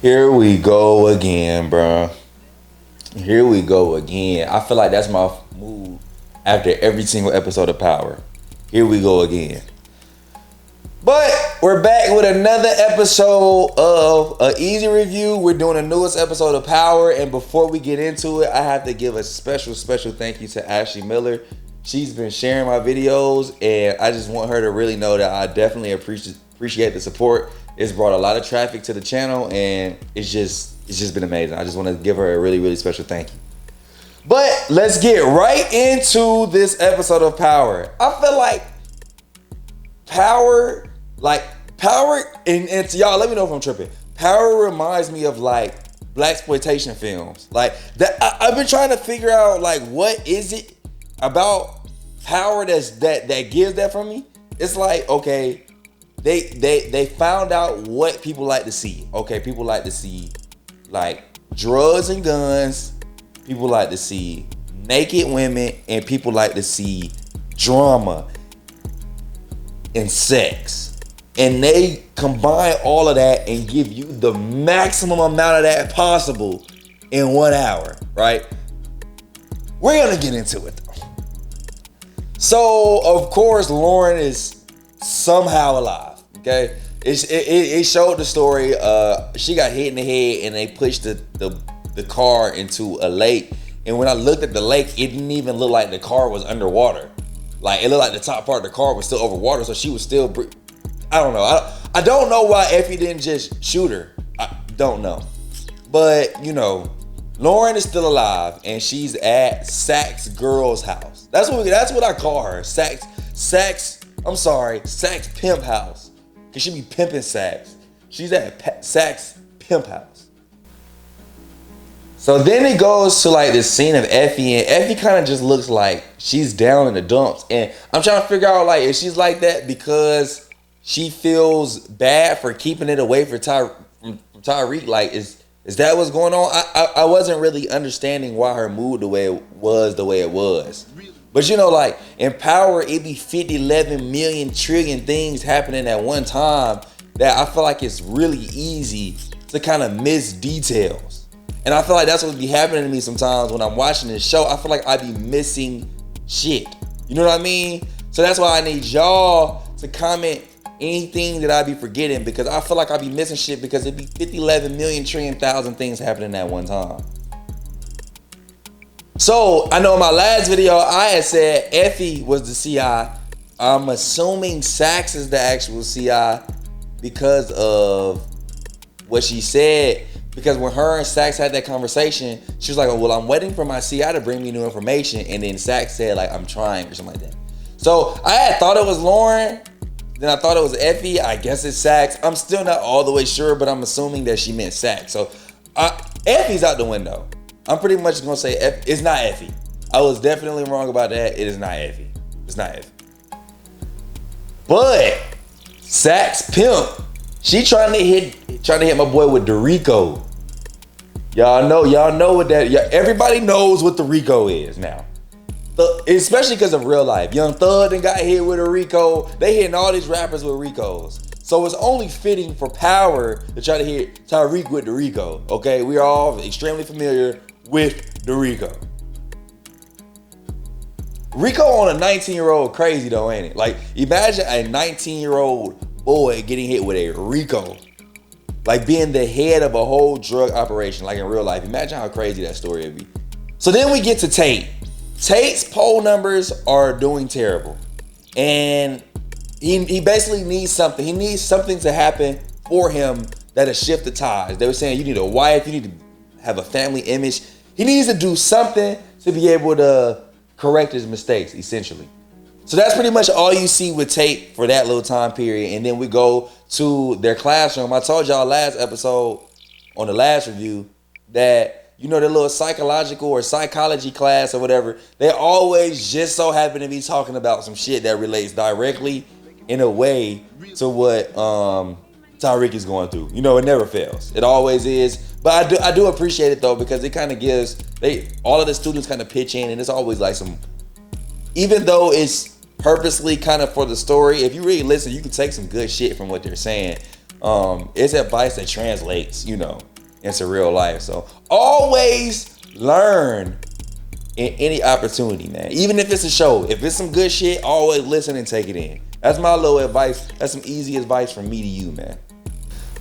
Here we go again, bro. Here we go again. I feel like that's my mood after every single episode of Power. Here we go again. But we're back with another episode of an EaZy review. We're doing the newest episode of Power, and before we get into it, I have to give a special thank you to Ashley Miller. She's been sharing my videos, and I just want her to really know that I definitely appreciate the support. It's brought a lot of traffic to the channel, and it's just been amazing. I just want to give her a really special thank you. But let's get right into this episode of Power. I feel like Power, and to y'all, let me know if I'm tripping. Power reminds me of like blaxploitation films. Like that, I've been trying to figure out like what is it about Power that gives that from me. It's like, okay, they found out what people like to see. Okay, people like to see like drugs and guns. People like to see naked women, and people like to see drama and sex. And they combine all of that and give you the maximum amount of that possible in 1 hour, right? We're gonna get into it though. So of course Lauren is somehow alive. Okay, it showed the story. She got hit in the head, and they pushed the car into a lake. And when I looked at the lake, it didn't even look like the car was underwater. Like it looked like the top part of the car was still over water, so she was still. I don't know. I don't know why Effie didn't just shoot her. I don't know, but you know, Lauren is still alive, and she's at Sack's girl's house. That's what I call her. Sack's pimp house. Cause she be pimping Sax. She's at Sack's pimp house. So then it goes to like this scene of Effie, and Effie kind of just looks like she's down in the dumps. And I'm trying to figure out like if she's like that because she feels bad for keeping it away from Tariq. Like is that what's going on? I wasn't really understanding why her mood the way it was. But you know, like in Power, it be 50, 11 million trillion things happening at one time that I feel like it's really easy to kind of miss details. And I feel like that's what be happening to me sometimes when I'm watching this show. I feel like I be missing shit. You know what I mean? So that's why I need y'all to comment anything that I be forgetting, because I feel like I be missing shit because it be 50, 11 million trillion thousand things happening at one time. So, I know in my last video, I had said Effie was the CI. I'm assuming Sax is the actual CI because of what she said. Because when her and Sax had that conversation, she was like, oh, well, I'm waiting for my CI to bring me new information. And then Sax said, like, I'm trying or something like that. So, I had thought it was Lauren. Then I thought it was Effie. I guess it's Sax. I'm still not all the way sure, but I'm assuming that she meant Sax. So, Effie's out the window. I'm pretty much gonna say it's not Effie. I was definitely wrong about that. It is not Effie. It's not Effie. But Sax pimp, she trying to hit my boy with the RICO. Y'all know what that. Everybody knows what the RICO is now. Especially because of real life. Young Thug done got hit with a RICO. They hitting all these rappers with RICOs. So it's only fitting for Power to try to hit Tariq with the RICO. Okay, we are all extremely familiar with the RICO. RICO on a 19-year-old crazy though, ain't it? Like, imagine a 19-year-old boy getting hit with a RICO. Like being the head of a whole drug operation, like in real life. Imagine how crazy that story would be. So then we get to Tate. Tate's poll numbers are doing terrible. And he basically needs something. He needs something to happen for him that'll shift the tides. They were saying you need a wife, you need to have a family image. He needs to do something to be able to correct his mistakes, essentially. So that's pretty much all you see with Tate for that little time period. And then we go to their classroom. I told y'all last episode on the last review that, you know, their little psychological or psychology class or whatever, they always just so happen to be talking about some shit that relates directly in a way to what Tariq is going through. You know, it never fails. It always is. But I do appreciate it though, because it kind of gives all of the students kind of pitch in, and it's always like some, even though it's purposely kind of for the story, if you really listen, you can take some good shit from what they're saying. It's advice that translates, into real life. So always learn in any opportunity, man. Even if it's a show, if it's some good shit, always listen and take it in. That's my little advice. That's some easy advice from me to you, man.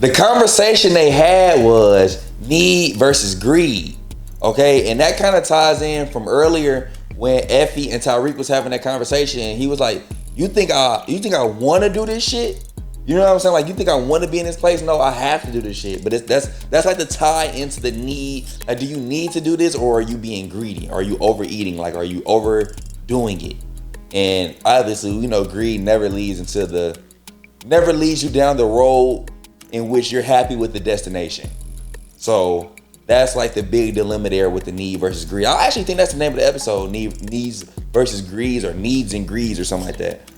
The conversation they had was need versus greed. Okay, and that kind of ties in from earlier when Effie and Tariq was having that conversation, and he was like, you think I want to do this shit? You know what I'm saying? Like, you think I want to be in this place? No, I have to do this shit. But that's like the tie into the need. Like, do you need to do this, or are you being greedy? Are you overeating? Like, are you overdoing it? And obviously, greed never leads you down the road in which you're happy with the destination. So that's like the big dilemma there with the need versus greed. I actually think that's the name of the episode, needs versus greeds, or needs and greeds, or something like that.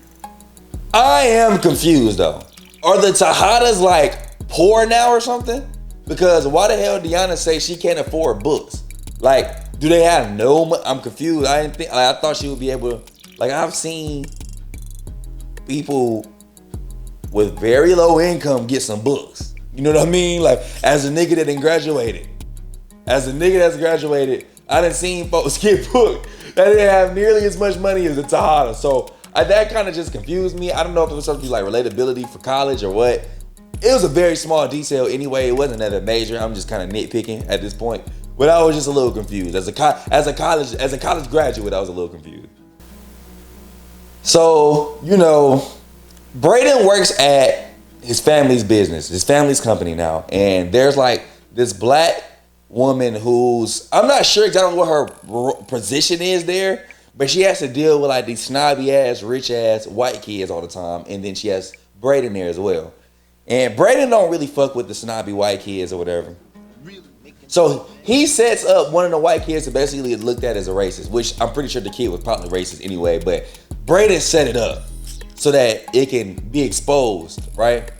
I am confused though. Are the Tejadas like poor now or something? Because why the hell Deanna say she can't afford books? Like, do they have no money? I'm confused. I thought she would be able to, like, I've seen people with very low income get some books. You know what I mean? Like, as a nigga that done graduated. As a nigga that's graduated, I done seen folks get booked that didn't have nearly as much money as the Tejada. So that kind of just confused me. I don't know if it was supposed to be like relatability for college or what. It was a very small detail anyway. It wasn't that major. I'm just kind of nitpicking at this point. But I was just a little confused. As a college graduate, I was a little confused. So, Brayden works at his family's business, his family's company now. And there's like this black woman who's, I'm not sure exactly what her position is there, but she has to deal with like these snobby ass, rich ass white kids all the time. And then she has Brayden there as well. And Brayden don't really fuck with the snobby white kids or whatever. So he sets up one of the white kids to basically looked at as a racist, which I'm pretty sure the kid was probably racist anyway, but Brayden set it up so that it can be exposed, right?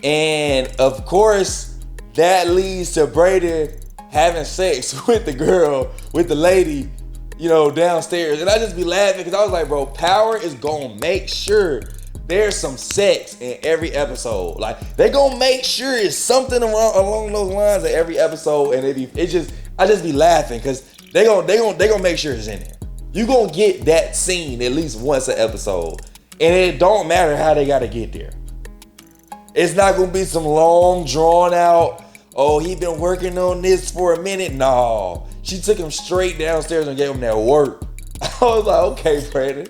And of course, that leads to Brayden having sex with the girl, with the lady, downstairs. And I just be laughing because I was like, bro, Power is gonna make sure there's some sex in every episode. Like, they gonna make sure it's something along those lines in every episode. And I just be laughing because they gonna make sure it's in there. You gonna get that scene at least once an episode. And it don't matter how they gotta get there. It's not gonna be some long, drawn out, oh, he been working on this for a minute. No, she took him straight downstairs and gave him that work. I was like, okay, Brandon.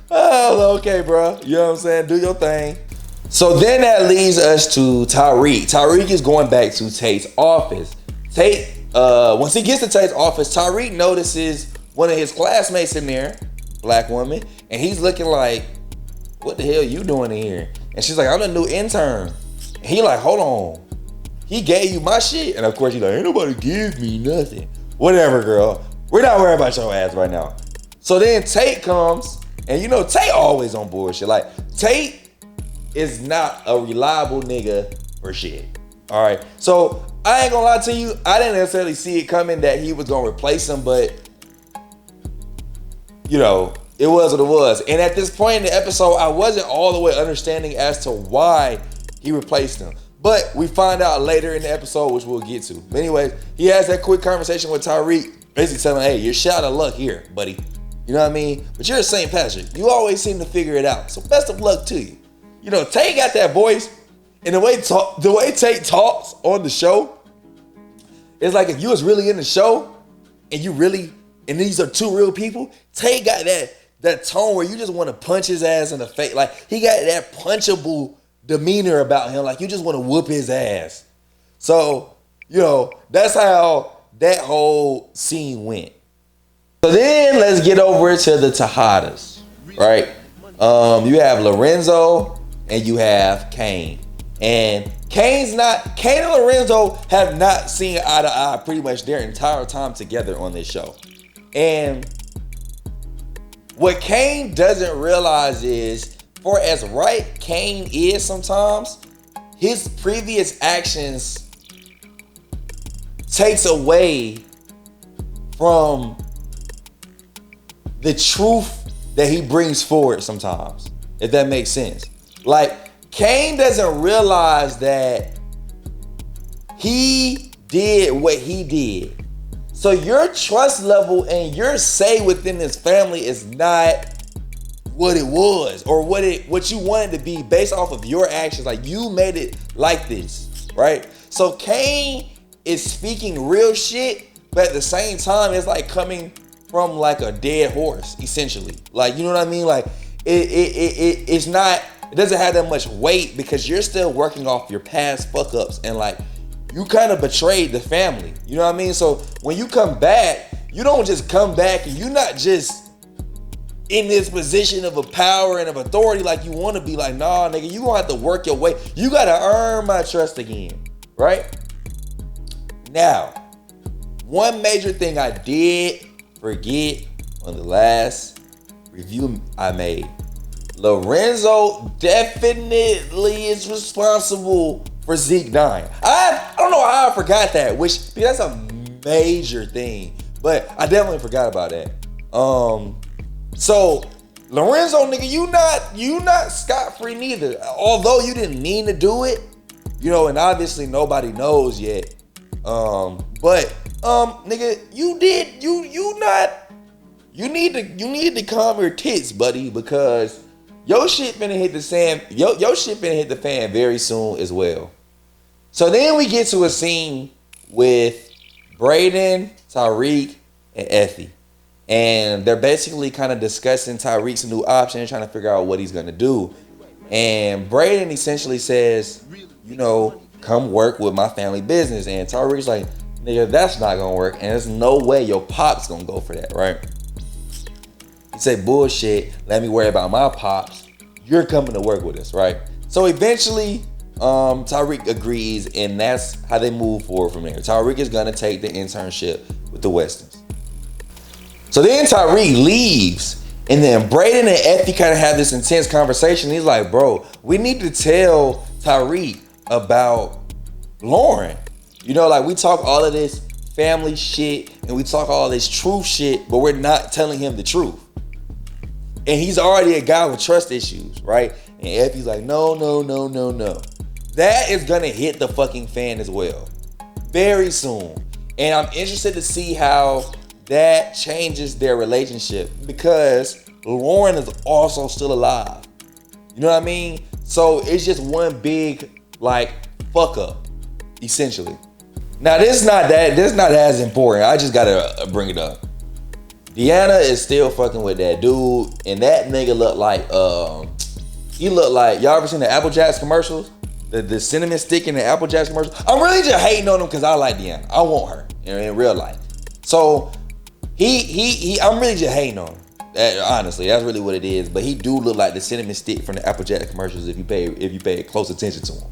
I was like, okay, bro. You know what I'm saying? Do your thing. So then that leads us to Tariq. Tariq is going back to Tate's office. Tate, once he gets to Tate's office, Tariq notices one of his classmates in there, black woman, and he's looking like, what the hell you doing in here? And she's like, I'm the new intern. And he like, hold on. He gave you my shit? And of course, he's like, ain't nobody give me nothing. Whatever, girl. We're not worried about your ass right now. So then Tate comes, and Tate always on bullshit. Like, Tate is not a reliable nigga for shit. All right. So I ain't gonna lie to you. I didn't necessarily see it coming that he was gonna replace him, but it was what it was. And at this point in the episode, I wasn't all the way understanding as to why he replaced him. But we find out later in the episode, which we'll get to. But anyways, he has that quick conversation with Tariq, basically telling him, hey, you're shot of luck here, buddy. You know what I mean? But you're a St. Patrick. You always seem to figure it out. So best of luck to you. Tate got that voice. And the way Tate talks on the show, it's like if you was really in the show and these are two real people, Tate got that tone where you just want to punch his ass in the face. Like, he got that punchable demeanor about him. Like, you just want to whoop his ass. So, that's how that whole scene went. So then let's get over to the Tejadas, right? You have Lorenzo and you have Kane. And Kane and Lorenzo have not seen eye to eye pretty much their entire time together on this show. And what Kane doesn't realize is, for as right Kane is sometimes, his previous actions takes away from the truth that he brings forward sometimes, if that makes sense. Like, Kane doesn't realize that he did what he did. So your trust level and your say within this family is not what it was or what you wanted to be based off of your actions. Like, you made it like this, right? So Kane is speaking real shit, but at the same time, it's like coming from like a dead horse, essentially. Like, you know what I mean? Like, it's not, it doesn't have that much weight because you're still working off your past fuck ups, and like, you kind of betrayed the family. You know what I mean? So when you come back, you don't just come back and you're not just in this position of a power and of authority like you want to be. Like, nah, nigga, you gonna have to work your way. You gotta earn my trust again, right? Now, one major thing I did forget on the last review I made. Lorenzo definitely is responsible for Zeke dying. I don't know how I forgot that, because that's a major thing, but I definitely forgot about that. So Lorenzo, nigga, you not scot-free neither. Although you didn't mean to do it, you know, and obviously nobody knows yet. But nigga, you need to calm your tits, buddy, because your shit finna hit the fan. Your shit finna hit the fan very soon as well. So then we get to a scene with Brayden, Tariq, and Effie. And they're basically kind of discussing Tariq's new option and trying to figure out what he's gonna do. And Brayden essentially says, you know, come work with my family business. And Tariq's like, nigga, that's not gonna work. And there's no way your pop's gonna go for that, right? He said, bullshit, let me worry about my pops. You're coming to work with us, right? So eventually, Tariq agrees, and that's how they move forward from there. Tariq is gonna take the internship with the Westons. So then Tariq leaves, and then Brayden and Effie kind of have this intense conversation. He's like, bro, we need to tell Tariq about Lauren. You know, like, we talk all of this family shit, and we talk all this truth shit, but we're not telling him the truth. And he's already a guy with trust issues, right? And Effie's like, no. That is gonna hit the fucking fan as well, very soon. And I'm interested to see how that changes their relationship, because Lauren is also still alive. You know what I mean? So it's just one big, like, fuck up, essentially. Now, this is not as important. I just gotta bring it up. Deanna is still fucking with that dude, and that nigga look like, he look like, y'all ever seen the Apple Jacks commercials? The cinnamon stick in the Apple Jacks commercials? I'm really just hating on him because I like Deanna. I want her in real life. So I'm really just hating on him. Honestly, that's really what it is. But he do look like the cinnamon stick from the Apple Jacks commercials if you pay close attention to him.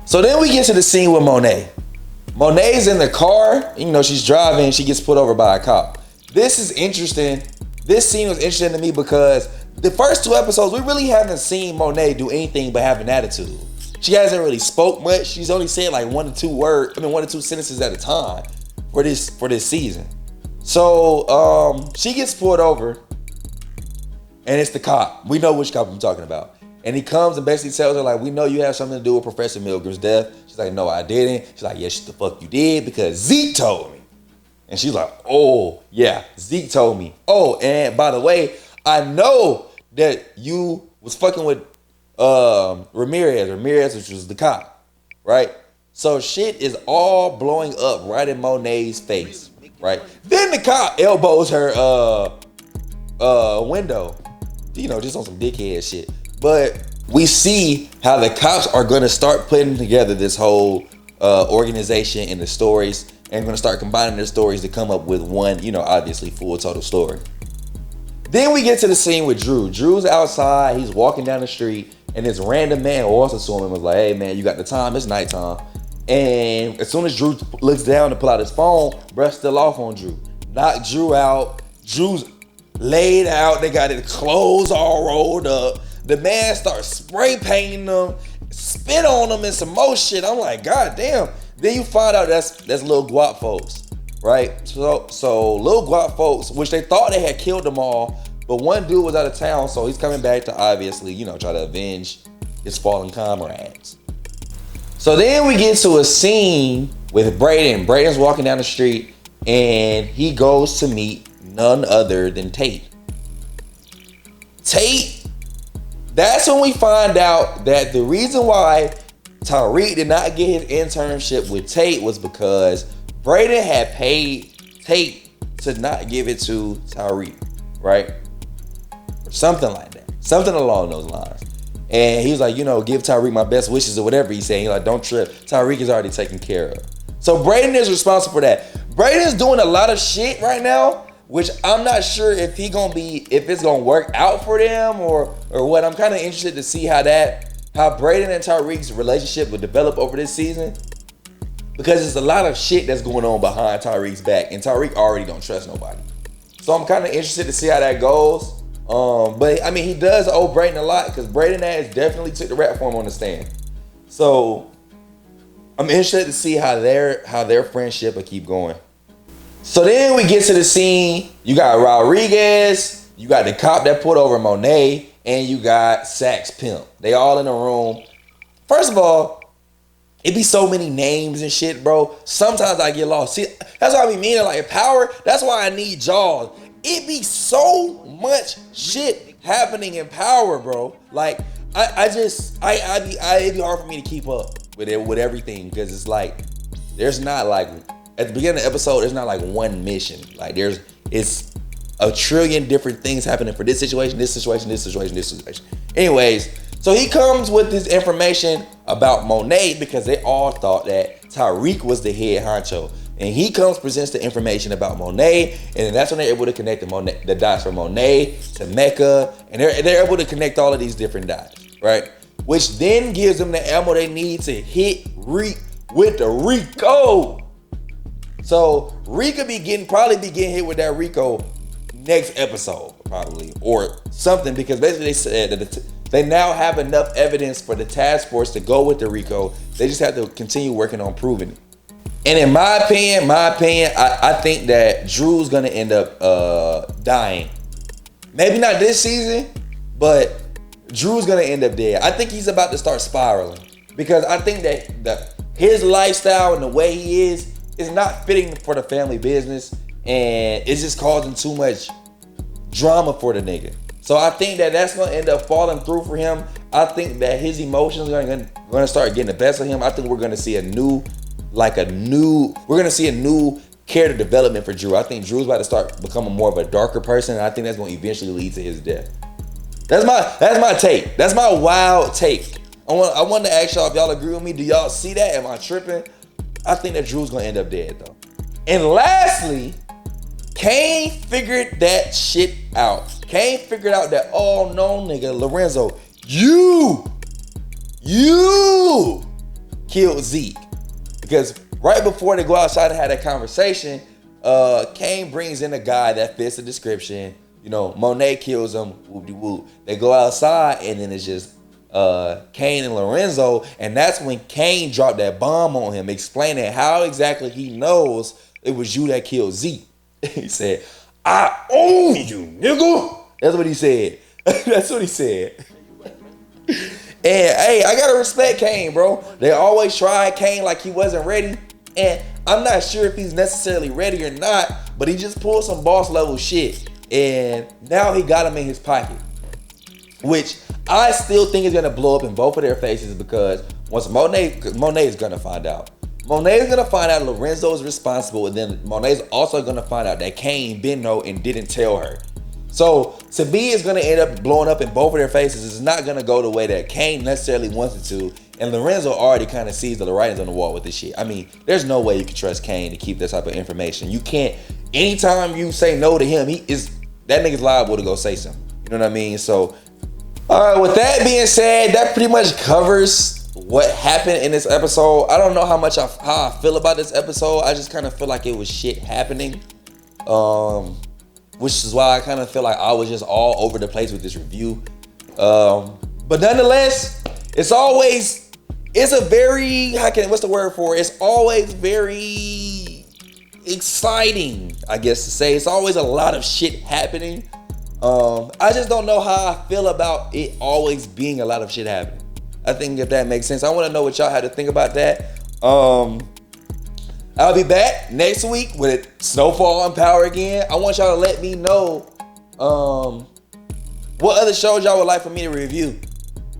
So then we get to the scene with Monet. Monet's in the car, you know, she's driving, she gets pulled over by a cop. This is interesting. This scene was interesting to me because the first 2 episodes, we really haven't seen Monet do anything but have an attitude. She hasn't really spoke much. She's only said like 1 or 2 sentences at a time for this season. So she gets pulled over, and it's the cop. We know which cop I'm talking about. And he comes and basically tells her, like, we know you have something to do with Professor Milgram's death. She's like, no, I didn't. She's like, yes, the fuck you did, because Zeke told me. And she's like, oh, yeah, Zeke told me. Oh, and by the way, I know that you was fucking with Ramirez, which was the cop, right? So shit is all blowing up right in Monet's face, right? Then the cop elbows her window, you know, just on some dickhead shit. But we see how the cops are going to start putting together this whole organization and the stories, and going to start combining their stories to come up with one, you know, obviously full total story. Then we get to the scene with Drew. Drew's outside, he's walking down the street, and this random man who also saw him was like, hey man, you got the time? It's nighttime. And as soon as Drew looks down to pull out his phone, bruh's still off on Drew. Knocked Drew out. Drew's laid out. They got his clothes all rolled up. The man starts spray painting them, spit on them, and some more shit. I'm like, God damn. Then you find out that's little guap folks, right? So little guap folks, which they thought they had killed them all, but one dude was out of town, so he's coming back to obviously, you know, try to avenge his fallen comrades. So then we get to a scene with Brayden. Brayden's walking down the street and he goes to meet none other than Tate. Tate, that's when we find out that the reason why Tariq did not get his internship with Tate was because Brayden had paid Tate to not give it to Tariq, right? Or something like that. Something along those lines. And he was like, give Tariq my best wishes or whatever he's saying. He's like, don't trip. Tariq is already taken care of. So Brayden is responsible for that. Brayden's doing a lot of shit right now, which I'm not sure if it's gonna work out for them or what. I'm kind of interested to see how Brayden and Tariq's relationship will develop over this season. Because there's a lot of shit that's going on behind Tariq's back, and Tariq already don't trust nobody. So I'm kind of interested to see how that goes. But I mean, he does owe Brayden a lot because Brayden has definitely took the rap for him on the stand. So I'm interested to see how their friendship will keep going. So then we get to the scene. You got Rodriguez, you got the cop that pulled over Monet, and you got Sax Pimp. They all in the room. First of all, it be so many names and shit, bro. Sometimes I get lost. See, that's why I be meaning like Power. That's why I need y'all. It be so much shit happening in Power, bro. Like it'd be hard for me to keep up with everything because it's like there's not like at the beginning of the episode there's not like one mission. Like it's a trillion different things happening for this situation, this situation, this situation, this situation. Anyways, so he comes with this information about Monet because they all thought that Tariq was the head honcho. And he presents the information about Monet, and then that's when they're able to connect the dots from Monet to Mecca, and they're able to connect all of these different dots, right? Which then gives them the ammo they need to hit Reek with the RICO. So Reek could probably be getting hit with that RICO next episode, probably, or something, because basically they said that they now have enough evidence for the task force to go with the RICO. They just have to continue working on proving it. And in my opinion, I think that Drew's gonna end up dying. Maybe not this season, but Drew's gonna end up dead. I think he's about to start spiraling because I think that his lifestyle and the way he is not fitting for the family business, and it's just causing too much drama for the nigga. So I think that's gonna end up falling through for him. I think that his emotions are gonna start getting the best of him. I think we're gonna see a new character development for Drew. I think Drew's about to start becoming more of a darker person, and I think that's going to eventually lead to his death. That's my take. That's my wild take. I want to ask y'all if y'all agree with me. Do y'all see that? Am I tripping? I think that Drew's going to end up dead though. And lastly, Kane figured that shit out. Kane figured out that, oh no, nigga, Lorenzo, you killed Zeke. Because right before they go outside and have that conversation, Kane brings in a guy that fits the description. Monet kills him, whoop-de-whoop. They go outside and then it's just Kane and Lorenzo. And that's when Kane dropped that bomb on him, explaining how exactly he knows it was you that killed Zeke. He said, I own you, nigga. That's what he said. That's what he said. And hey, I gotta respect Kane, bro. They always tried Kane like he wasn't ready. And I'm not sure if he's necessarily ready or not, but he just pulled some boss level shit. And now he got him in his pocket. Which I still think is gonna blow up in both of their faces because once Monet is gonna find out. Monet is gonna find out Lorenzo is responsible, and then Monet is also gonna find out that Kane didn't know and didn't tell her. So to me, it's gonna end up blowing up in both of their faces. It's not gonna go the way that Kane necessarily wants it to, and Lorenzo already kind of sees the writings on the wall with this shit. I mean, there's no way you can trust Kane to keep this type of information. You can't. Anytime you say no to him, that nigga's liable to go say something. You know what I mean? So, all right. With that being said, that pretty much covers what happened in this episode. I don't know how I feel about this episode. I just kind of feel like it was shit happening. Which is why I kind of feel like I was just all over the place with this review. But nonetheless, it's a very, what's the word for it? It's always very exciting, I guess to say. It's always a lot of shit happening. I just don't know how I feel about it always being a lot of shit happening. I think if that makes sense. I want to know what y'all had to think about that. I'll be back next week with Snowfall and Power again. I want y'all to let me know what other shows y'all would like for me to review.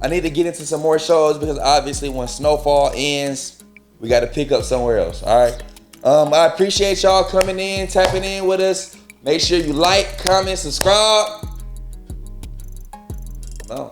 I need to get into some more shows because obviously when Snowfall ends, we got to pick up somewhere else. All right. I appreciate y'all coming in, tapping in with us. Make sure you like, comment, subscribe. No.